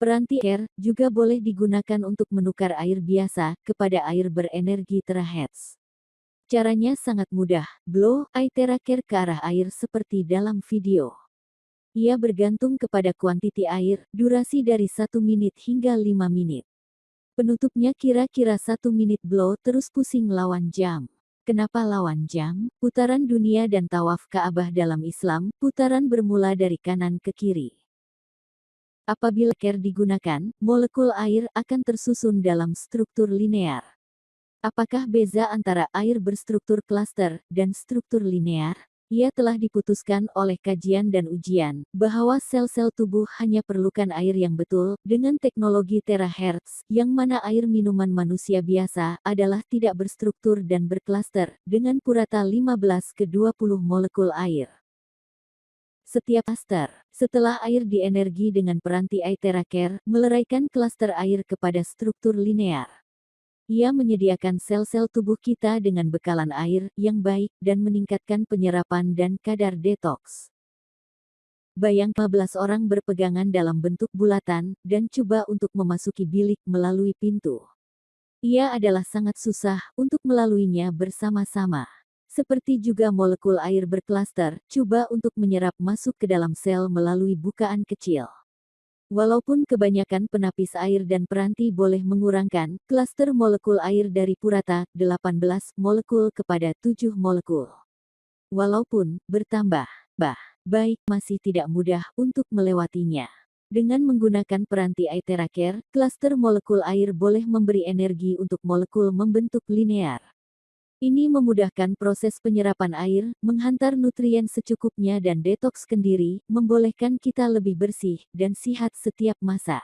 Peranti air juga boleh digunakan untuk menukar air biasa kepada air berenergi terahertz. Caranya sangat mudah, blow air terakhir ke arah air seperti dalam video. Ia bergantung kepada kuantiti air, durasi dari 1 menit hingga 5 menit. Penutupnya kira-kira 1 menit blow terus pusing lawan jam. Kenapa lawan jam? Putaran dunia dan tawaf Ka'bah dalam Islam, putaran bermula dari kanan ke kiri. Apabila air digunakan, molekul air akan tersusun dalam struktur linear. Apakah beza antara air berstruktur klaster dan struktur linear? Ia telah diputuskan oleh kajian dan ujian, bahwa sel-sel tubuh hanya perlukan air yang betul, dengan teknologi terahertz, yang mana air minuman manusia biasa, adalah tidak berstruktur dan berklaster, dengan purata 15 ke 20 molekul air. Setiap klaster, setelah air dienergi dengan peranti air teraker, meleraikan klaster air kepada struktur linear. Ia menyediakan sel-sel tubuh kita dengan bekalan air yang baik dan meningkatkan penyerapan dan kadar detoks. Bayang 15 orang berpegangan dalam bentuk bulatan dan coba untuk memasuki bilik melalui pintu. Ia adalah sangat susah untuk melaluinya bersama-sama. Seperti juga molekul air berklaster, coba untuk menyerap masuk ke dalam sel melalui bukaan kecil. Walaupun kebanyakan penapis air dan peranti boleh mengurangkan klaster molekul air dari purata 18 molekul kepada 7 molekul. Walaupun bertambah, baik masih tidak mudah untuk melewatinya. Dengan menggunakan peranti air teraker, klaster molekul air boleh memberi energi untuk molekul membentuk linear. Ini memudahkan proses penyerapan air, menghantar nutrien secukupnya dan detoks kendiri, membolehkan kita lebih bersih dan sehat setiap masa.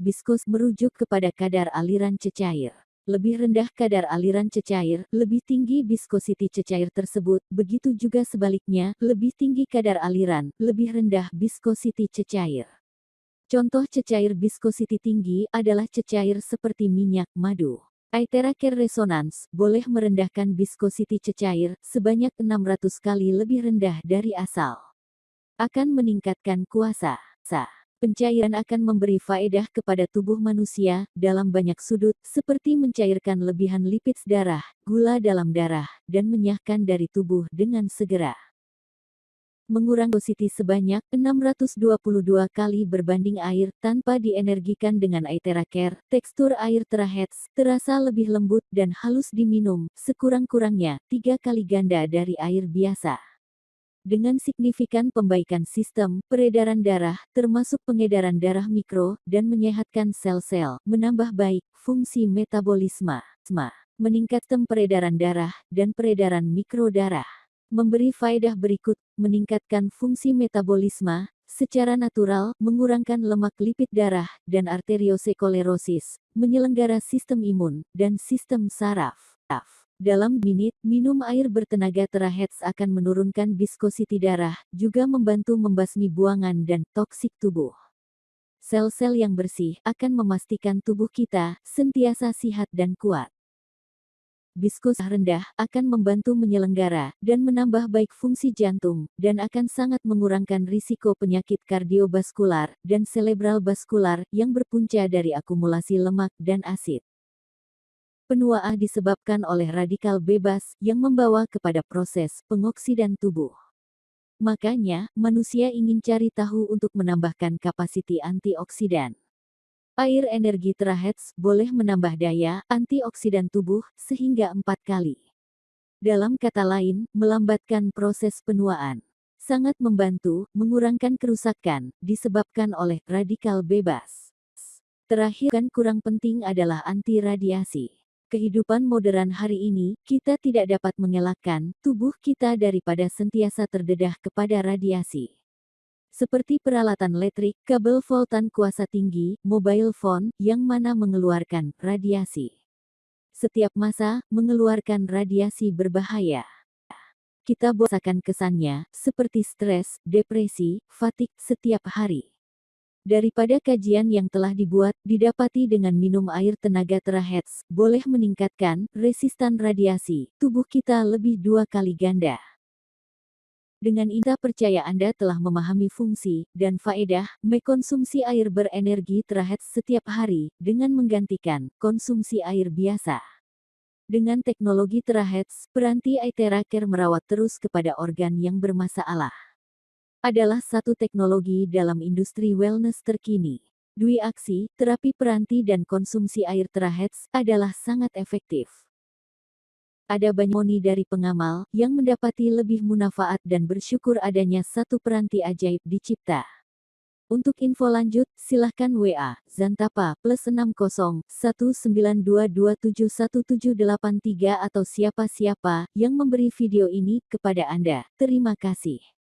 Biskos merujuk kepada kadar aliran cecair. Lebih rendah kadar aliran cecair, lebih tinggi biskositi cecair tersebut, begitu juga sebaliknya, lebih tinggi kadar aliran, lebih rendah biskositi cecair. Contoh cecair biskositi tinggi adalah cecair seperti minyak madu. Air teraker resonans boleh merendahkan biskositi cecair sebanyak 600 kali lebih rendah dari asal. Akan meningkatkan kuasa. Pencairan akan memberi faedah kepada tubuh manusia dalam banyak sudut, seperti mencairkan lebihan lipids darah, gula dalam darah, dan menyahkan dari tubuh dengan segera. Mengurangi biskositi sebanyak 622 kali berbanding air tanpa dienergikan dengan air teraker, tekstur air terahertz terasa lebih lembut dan halus diminum, sekurang-kurangnya 3 kali ganda dari air biasa. Dengan signifikan pembaikan sistem peredaran darah, termasuk pengedaran darah mikro, dan menyehatkan sel-sel, menambah baik fungsi metabolisme, meningkatkan peredaran darah dan peredaran mikro darah. Memberi faedah berikut, meningkatkan fungsi metabolisme, secara natural, mengurangkan lemak lipid darah, dan arteriosklerosis, menyelenggara sistem imun, dan sistem saraf. Dalam menit, minum air bertenaga terahertz akan menurunkan biskositi darah, juga membantu membasmi buangan dan toksik tubuh. Sel-sel yang bersih akan memastikan tubuh kita sentiasa sehat dan kuat. Biskos rendah akan membantu menyelenggara dan menambah baik fungsi jantung, dan akan sangat mengurangkan risiko penyakit kardiovaskular dan cerebral vaskular yang berpunca dari akumulasi lemak dan asid. Penuaan disebabkan oleh radikal bebas yang membawa kepada proses pengoksidan tubuh. Makanya, manusia ingin cari tahu untuk menambahkan kapasiti antioksidan. Air energi terahertz boleh menambah daya antioksidan tubuh sehingga 4 kali. Dalam kata lain, melambatkan proses penuaan. Sangat membantu mengurangkan kerusakan disebabkan oleh radikal bebas. Terakhir dan kurang penting adalah anti radiasi. Kehidupan modern hari ini, kita tidak dapat mengelakkan tubuh kita daripada sentiasa terdedah kepada radiasi. Seperti peralatan listrik, kabel voltan kuasa tinggi, mobile phone, yang mana mengeluarkan radiasi. Setiap masa, mengeluarkan radiasi berbahaya. Kita merasakan kesannya, seperti stres, depresi, fatigue, setiap hari. Daripada kajian yang telah dibuat, didapati dengan minum air tenaga terahertz, boleh meningkatkan resistan radiasi, tubuh kita lebih 2 kali ganda. Dengan Inta percaya Anda telah memahami fungsi dan faedah mengkonsumsi air berenergi teraheads setiap hari dengan menggantikan konsumsi air biasa. Dengan teknologi teraheads, peranti Aithera Care merawat terus kepada organ yang bermasalah. Adalah satu teknologi dalam industri wellness terkini. Dwi aksi, terapi peranti dan konsumsi air teraheads adalah sangat efektif. Ada banyak moni dari pengamal yang mendapati lebih manfaat dan bersyukur adanya satu peranti ajaib dicipta. Untuk info lanjut, silahkan WA Zantapa +60 1922717783 atau siapa-siapa yang memberi video ini kepada Anda. Terima kasih.